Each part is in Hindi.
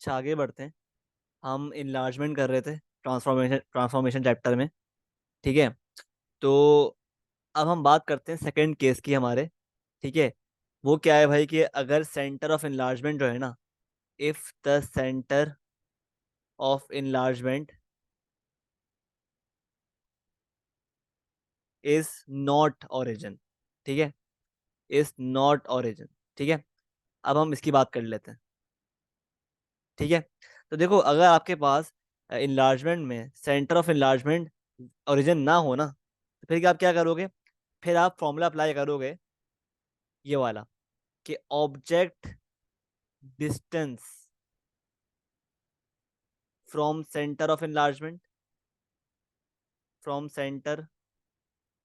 अच्छा, आगे बढ़ते हैं। हम इनलार्जमेंट कर रहे थे ट्रांसफॉर्मेशन चैप्टर में। ठीक है। तो अब हम बात करते हैं सेकंड केस की हमारे। ठीक है। वो क्या है भाई कि अगर सेंटर ऑफ इनलार्जमेंट जो है ना, if the centre of enlargement is not origin. ठीक है। Is not origin. ठीक है। अब हम इसकी बात कर लेते हैं। ठीक है। तो देखो, अगर आपके पास इनलार्जमेंट में सेंटर ऑफ इनलार्जमेंट ओरिजिन ना हो ना, तो फिर आप क्या करोगे? फिर आप फॉर्मूला अप्लाई करोगे, ये वाला, कि object distance from centre of enlargement, from centre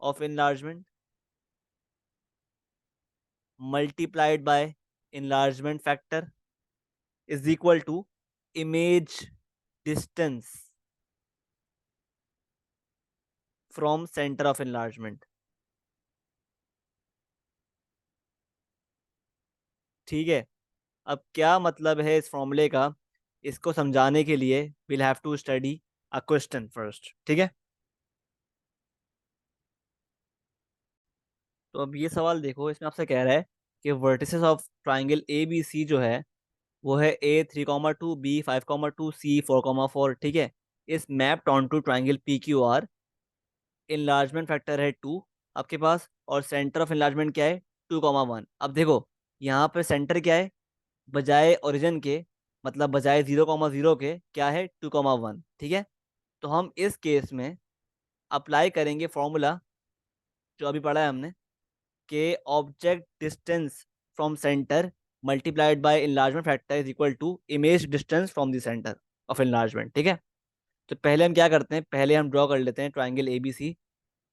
of enlargement multiplied by enlargement factor is equal to image distance from centre of enlargement. ठीक है। अब क्या मतलब है इस फॉर्मूले का? इसको समझाने के लिए will have to study a question first. ठीक है। तो अब ये सवाल देखो, इसमें आपसे कह रहा है कि vertices of triangle A B C जो है, वो है A3,2, B5,2, C4,4। ठीक है। इस mapped on to triangle PQR। Enlargement factor है 2 आपके पास, और सेंटर ऑफ इनलार्जमेंट क्या है? 2,1। अब देखो, यहाँ पे सेंटर क्या है? बजाय ओरिजिन के, मतलब बजाय 0,0 के, क्या है? 2,1। ठीक है। तो हम इस केस में अप्लाई करेंगे फॉर्मूला जो अभी पढ़ा है हमने, कि object distance from centre multiplied by enlargement factor is equal to image distance from the centre of enlargement. ठीक है। तो पहले हम क्या करते हैं, पहले हम ड्रॉ कर लेते हैं ट्राइंगल ABC।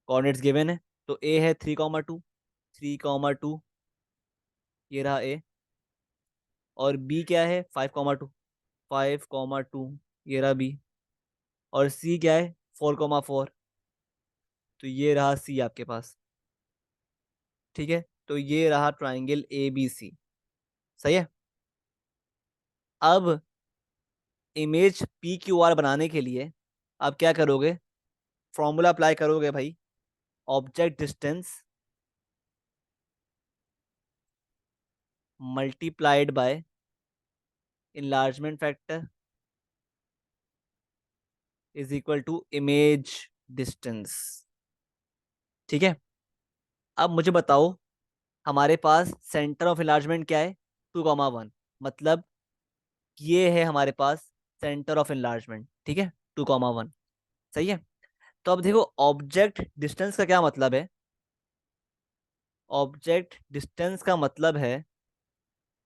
कोऑर्डिनेट्स गिवन है। तो ए है 3,2, 3,2, ये रहा ए। और बी क्या है? 5,2, 5,2, ये रहा बी। और सी क्या है? 4,4, तो ये रहा सी आपके पास। ठीक है। तो ये रहा ट्राइंगल ABC। सही है। अब इमेज PQR बनाने के लिए आप क्या करोगे? फॉर्मूला अप्लाई करोगे भाई। Object distance multiplied by enlargement factor is equal to image distance. ठीक है। अब मुझे बताओ, हमारे पास सेंटर ऑफ इनलार्जमेंट क्या है? 2,1। मतलब ये है हमारे पास सेंटर ऑफ इनलार्जमेंट। ठीक है। 2,1। सही है। तो अब देखो, ऑब्जेक्ट डिस्टेंस का क्या मतलब है? ऑब्जेक्ट डिस्टेंस का मतलब है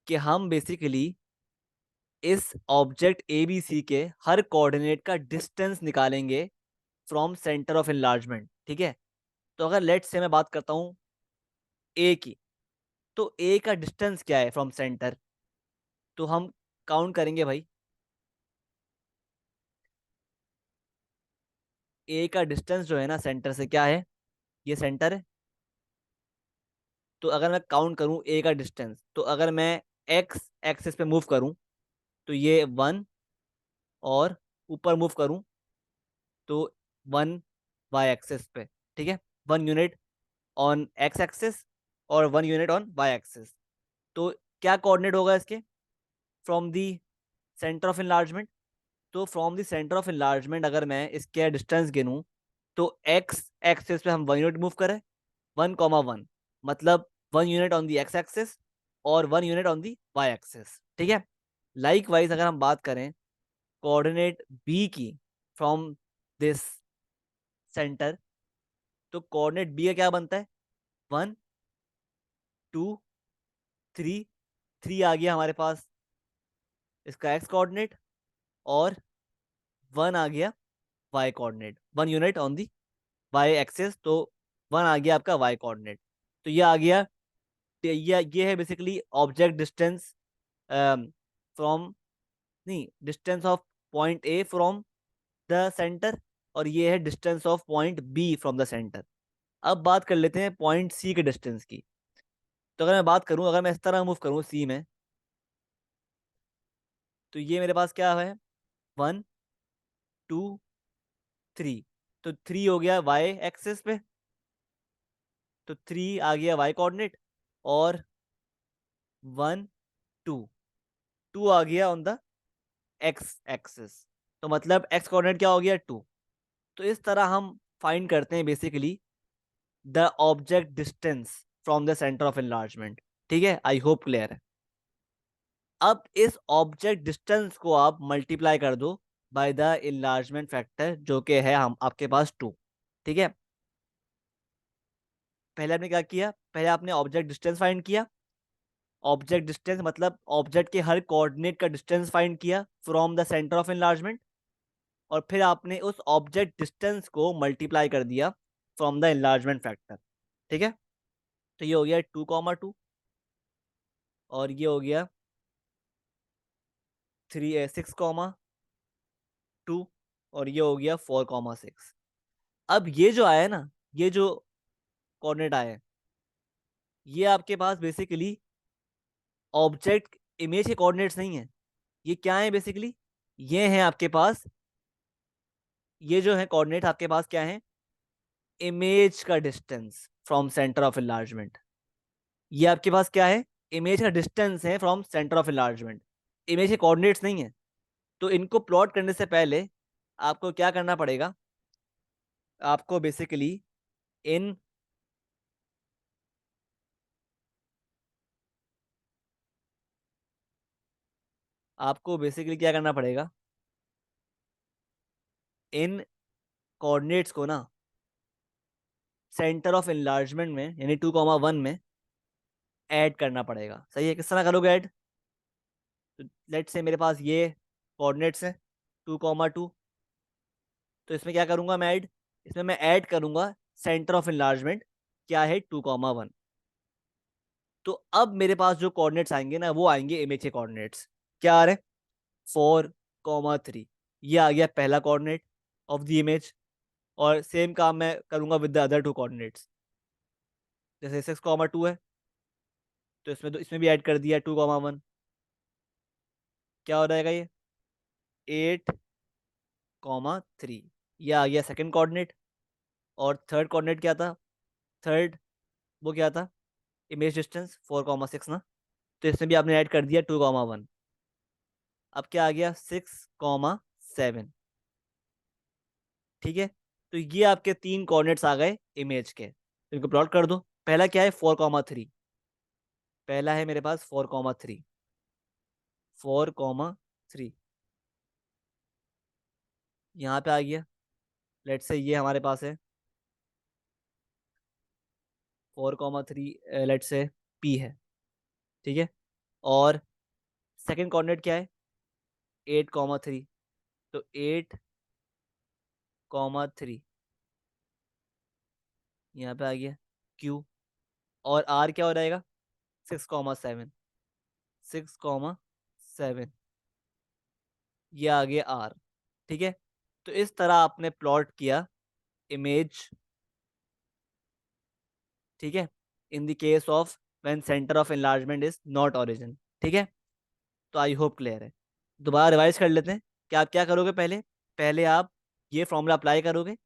कि हम बेसिकली इस ऑब्जेक्ट ABC के हर कोऑर्डिनेट का डिस्टेंस निकालेंगे फ्रॉम सेंटर ऑफ इनलार्जमेंट। ठीक है। तो अगर लेट से मैं बात करता हूँ ए की, तो ए का डिस्टेंस क्या है फ्रॉम सेंटर? तो हम काउंट करेंगे भाई। ए का डिस्टेंस जो है ना सेंटर से, क्या है? ये सेंटर है। तो अगर मैं काउंट करूं ए का डिस्टेंस, तो अगर मैं एक्स एक्सिस पे मूव करूं, तो ये 1। और ऊपर मूव करूं तो 1 वाई एक्सिस पे। ठीक है। 1 यूनिट ऑन एक्स एक्सिस और 1 यूनिट ऑन वाई एक्सिस। तो क्या कोऑर्डिनेट होगा इसके from the centre of enlargement? तो from the centre of enlargement अगर मैं इसके डिस्टेंस गिनूं, तो एक्स एक्सिस पे हम 1 यूनिट मूव करें, 1,1, मतलब 1 unit on the x axis और 1 unit on the y axis. ठीक है। लाइक वाइज अगर हम बात करें कोऑर्डिनेट बी की फ्रॉम दिस सेंटर, तो कोऑर्डिनेट बी का क्या बनता है? 1, 2, 3। 3 आ गया हमारे पास इसका एक्स कोऑर्डिनेट, और 1 आ गया y coordinate, 1 unit on the y axis. तो 1 आ गया आपका वाई कोऑर्डिनेट। तो ये आ गया, ये है बेसिकली ऑब्जेक्ट डिस्टेंस फ्रॉम, नहीं, distance of point A from the centre. और ये है distance of point B from the centre. अब बात कर लेते हैं पॉइंट सी के डिस्टेंस की। तो अगर मैं बात करूं, अगर मैं इस तरह मूव करूं सी में, तो ये मेरे पास क्या है, 1 2 3। तो 3 हो गया वाई एक्सिस पे, तो 3 आ गया वाई कोऑर्डिनेट, और 1 2 आ गया ऑन द एक्स एक्सिस। तो मतलब एक्स कोऑर्डिनेट क्या हो गया, 2। तो इस तरह हम फाइंड करते हैं basically the object distance from the centre of enlargement. ठीक है, आई होप क्लियर है। अब इस ऑब्जेक्ट डिस्टेंस को आप मल्टीप्लाई कर दो बाय द इनलार्जमेंट फैक्टर, जो कि है हम आपके पास 2। ठीक है, पहले आपने क्या किया, पहले आपने ऑब्जेक्ट डिस्टेंस फाइंड किया। ऑब्जेक्ट डिस्टेंस मतलब ऑब्जेक्ट के हर कोऑर्डिनेट का डिस्टेंस फाइंड किया from the centre of enlargement, और फिर आपने उस ऑब्जेक्ट डिस्टेंस को मल्टीप्लाई कर दिया फ्रॉम द एनलार्जमेंट फैक्टर। ठीक है, तो ये हो गया 2 2, और ये हो गया 6 2, और ये हो गया 4 6। अब ये जो आया है ना, ये जो कोऑर्डिनेट आया है, ये आपके पास बेसिकली ऑब्जेक्ट इमेज के कोऑर्डिनेट्स नहीं है। ये क्या है बेसिकली, ये हैं आपके पास, ये जो है कोऑर्डिनेट आपके पास क्या है, इमेज का distance from centre of enlargement. ये आपके पास क्या है, इमेज का डिस्टेंस है from centre of enlargement, image के कोऑर्डिनेट्स नहीं है। तो इनको प्लॉट करने से पहले आपको क्या करना पड़ेगा, आपको बेसिकली इन आपको बेसिकली क्या करना पड़ेगा, इन कोऑर्डिनेट्स को ना सेंटर ऑफ एनलार्जमेंट में यानी 2 1 में ऐड करना पड़ेगा। सही है, किस तरह करोगे ऐड, तो लेट से मेरे पास ये कोऑर्डिनेट्स हैं 2 2, तो इसमें क्या करूंगा मैं ऐड, इसमें मैं ऐड करूंगा सेंटर ऑफ एनलार्जमेंट, क्या है 2 1। तो अब मेरे पास जो कोऑर्डिनेट्स आएंगे ना, वो आएंगे इमेज के कोऑर्डिनेट्स। क्या आ रहे, 4 3। ये आ गया पहला कोऑर्डिनेट ऑफ द इमेज, और सेम काम मैं करूंगा विद द अदर 2 कोऑर्डिनेट्स। जैसे 6 2 है, तो इसमें भी ऐड कर दिया 2 1। क्या हो जाएगा ये, 8 3। ये आ गया सेकंड कोऑर्डिनेट। और थर्ड कोऑर्डिनेट क्या था, थर्ड वो क्या था, इमेज डिस्टेंस 4 6 ना, तो इसमें भी आपने ऐड कर दिया 2 1। अब क्या आ गया, 6 7। ठीक है, तो ये आपके 3 कोऑर्डिनेट्स आ गए इमेज के, तो इनको प्लॉट कर दो। पहला क्या है, 4 3। पहला है मेरे पास 4 3, 4 3 यहाँ पे आ गया। लेट से ये हमारे पास है 4 3, लेट से पी है। ठीक है, और सेकंड कोऑर्डिनेट क्या है, 8 3। तो 8 3 यहाँ पे आ गया क्यू, और आर क्या हो जाएगा, 6 7। 6 7 ये आ गया आर। ठीक है, तो इस तरह आपने प्लॉट किया इमेज। ठीक है, in the case of when centre of enlargement is not origin. ठीक है, तो आई होप क्लियर है। दोबारा रिवाइज कर लेते हैं कि आप क्या करोगे, पहले पहले आप ये फॉर्मूला अप्लाई करोगे।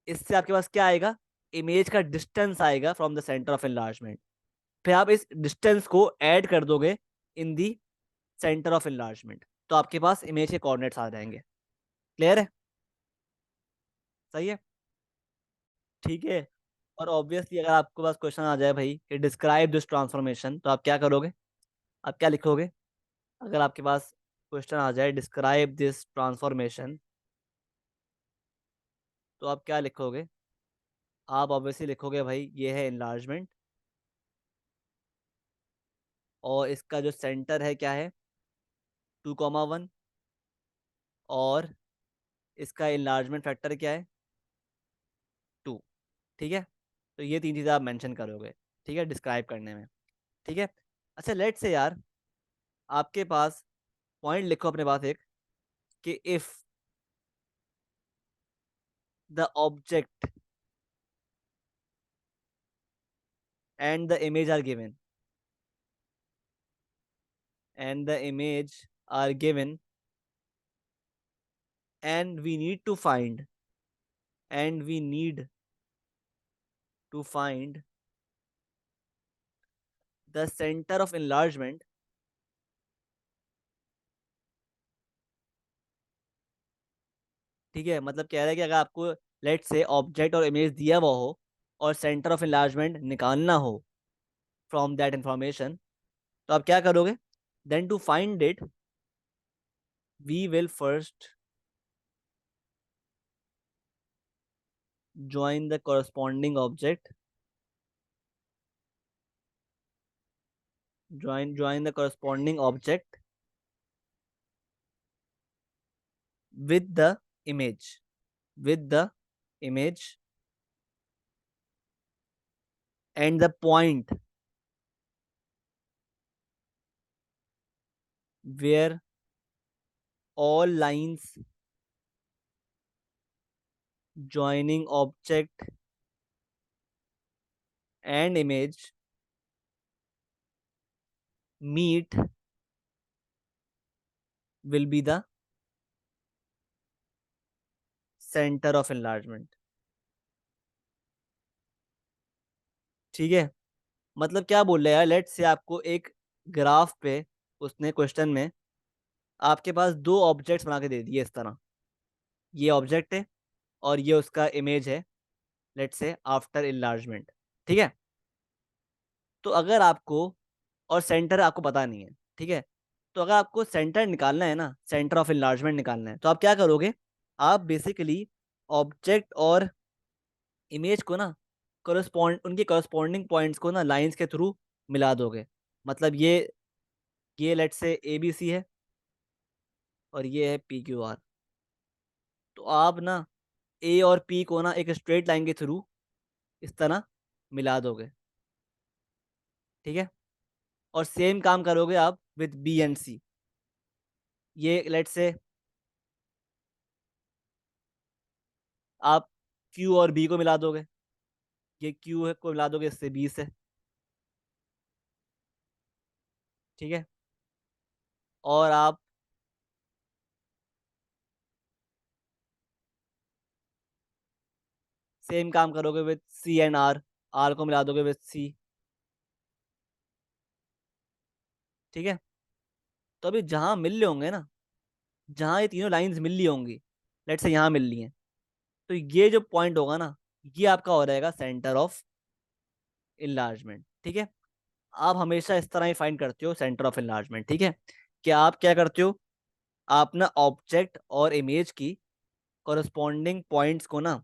इससे आपके पास क्या आएगा, इमेज का डिस्टेंस आएगा from the centre of enlargement. फिर आप इस डिस्टेंस को ऐड कर दोगे इन दी सेंटर ऑफ एनलार्जमेंट, तो आपके पास इमेज के कोऑर्डिनेट्स आ जाएंगे। क्लियर है, सही है। ठीक है, और ऑब्वियसली अगर आपके पास क्वेश्चन आ जाए भाई कि डिस्क्राइब दिस ट्रांसफॉर्मेशन, तो आप क्या करोगे, आप क्या लिखोगे। अगर आपके पास क्वेश्चन आ जाए डिस्क्राइब दिस ट्रांसफॉर्मेशन, तो आप क्या लिखोगे, आप ऑब्वियसली लिखोगे भाई ये है एनलार्जमेंट, और इसका जो सेंटर है क्या है, 2 1, और इसका एनलार्जमेंट फैक्टर क्या है, 2। ठीक है, तो ये 3 चीज़ें आप मेंशन करोगे, ठीक है, डिस्क्राइब करने में। ठीक है, अच्छा लेट से यार आपके पास पॉइंट लिखो अपने पास एक, कि if the object and the image are given, and the image are given and we need to find and we need to find the center of enlargement ठीक है, मतलब कह रहा है कि अगर आपको लेट से ऑब्जेक्ट और इमेज दिया हुआ हो और सेंटर ऑफ enlargement निकालना हो फ्रॉम दैट इंफॉर्मेशन, तो आप क्या करोगे? Then to find it we will first join the corresponding object join the corresponding object with the image with the image and the point where all lines joining object and image meet will be the center of enlargement। ठीक है, मतलब क्या बोल रहा है यार, लेट से आपको एक ग्राफ पे उसने क्वेश्चन में आपके पास दो ऑब्जेक्ट्स बना के दे दिए इस तरह, ये ऑब्जेक्ट है और ये उसका इमेज है, लेट से आफ्टर इनलार्जमेंट। ठीक है, तो अगर आपको और सेंटर आपको पता नहीं है, ठीक है, तो अगर आपको सेंटर निकालना है ना, सेंटर ऑफ इनलार्जमेंट निकालना है, तो आप क्या करोगे? आप बेसिकली ऑब्जेक्ट और इमेज को ना करस्पॉन्ड उनके करस्पॉन्डिंग पॉइंट्स को ना लाइंस के थ्रू मिला दोगे। मतलब ये लेट से ए बी सी है और ये है पी क्यू आर, तो आप ना ए और पी को ना एक स्ट्रेट लाइन के थ्रू इस तरह मिला दोगे। ठीक है, और सेम काम करोगे आप विद बी एंड सी। ये लेट से आप क्यू और बी को मिला दोगे, ये क्यू है को मिला दोगे इससे बी से। ठीक है, और आप सेम काम करोगे with C and R, R को मिला दोगे विद सी। ठीक है, तो अभी जहां मिल रहे होंगे ना, जहां ये तीनों लाइंस मिल रही होंगी, लेट से यहाँ मिल रही हैं, तो ये जो पॉइंट होगा ना, ये आपका हो रहेगा सेंटर ऑफ इनलार्जमेंट। ठीक है, आप हमेशा इस तरह ही फाइंड करते हो सेंटर ऑफ इनलार्जमेंट। ठीक है, कि आप क्या करते हो, आप ना ऑब्जेक्ट और इमेज की कॉरस्पॉन्डिंग पॉइंट्स को ना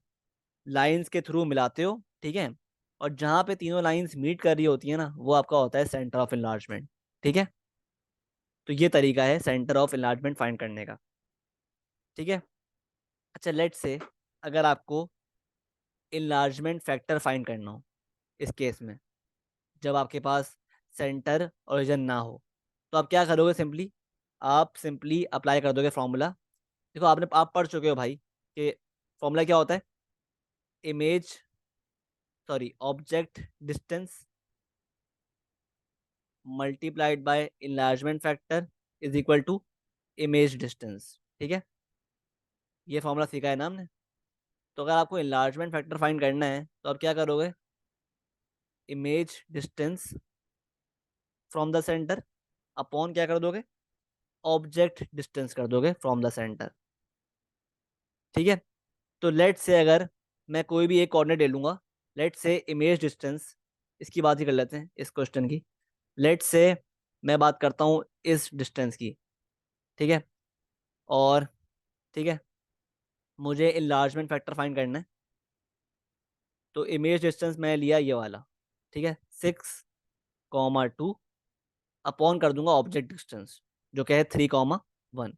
लाइंस के थ्रू मिलाते हो। ठीक है, और जहां पे तीनों लाइंस मीट कर रही होती है ना, वो आपका होता है सेंटर ऑफ इनलार्जमेंट। ठीक है, तो ये तरीका है सेंटर ऑफ इनलार्जमेंट फाइंड करने का। ठीक है, अच्छा लेट से अगर आपको इनलार्जमेंट फैक्टर फाइंड करना हो इस केस में, जब आपके पास सेंटर ओरिजिन ना हो, तो आप क्या करोगे? आप सिंपली अप्लाई कर दोगे फॉर्मूला। देखो आप पढ़ चुके हो भाई कि फॉर्मूला क्या होता है, image sorry object distance multiplied by enlargement factor is equal to image distance. ठीक है, ये फॉर्मूला सीखा है ना हमने। तो अगर आपको इनलार्जमेंट फैक्टर फाइंड करना है, तो आप क्या करोगे? Image distance from the centre upon क्या कर दोगे? ऑब्जेक्ट डिस्टेंस कर दोगे फ्रॉम द सेंटर। ठीक है, तो लेट से अगर मैं कोई भी एक कोऑर्डिनेट ले लूंगा, लेट से इमेज डिस्टेंस, इसकी बात ही कर लेते हैं इस क्वेश्चन की। लेट से मैं बात करता हूँ इस डिस्टेंस की। ठीक है, और ठीक है, मुझे इनलार्जमेंट फैक्टर फाइंड करना है, तो इमेज डिस्टेंस मैं लिया ये वाला। ठीक है, 6, 2 अपॉन कर दूंगा ऑब्जेक्ट डिस्टेंस जो क्या है 3, 1।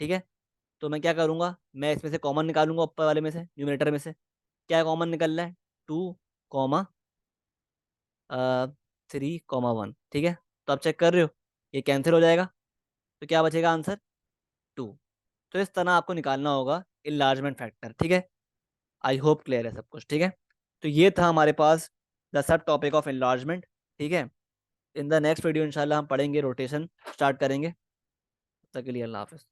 ठीक है, तो मैं क्या करूंगा, मैं इसमें से कॉमन निकालूंगा ऊपर वाले में से, न्यूमरेटर में से। क्या कॉमन निकल रहा है? 2, 3, 1। ठीक है, तो आप चेक कर रहे हो ये कैंसिल हो जाएगा, तो क्या बचेगा आंसर? 2। तो इस तरह आपको निकालना होगा इनलार्जमेंट फैक्टर। ठीक है, आई होप क्लियर है सब कुछ। ठीक है, तो ये था हमारे पास the subtopic of enlargement. ठीक है, इन द नेक्स्ट वीडियो इंशाल्लाह हम पढ़ेंगे रोटेशन स्टार्ट करेंगे। तब तक के लिए अल्लाह हाफिज़।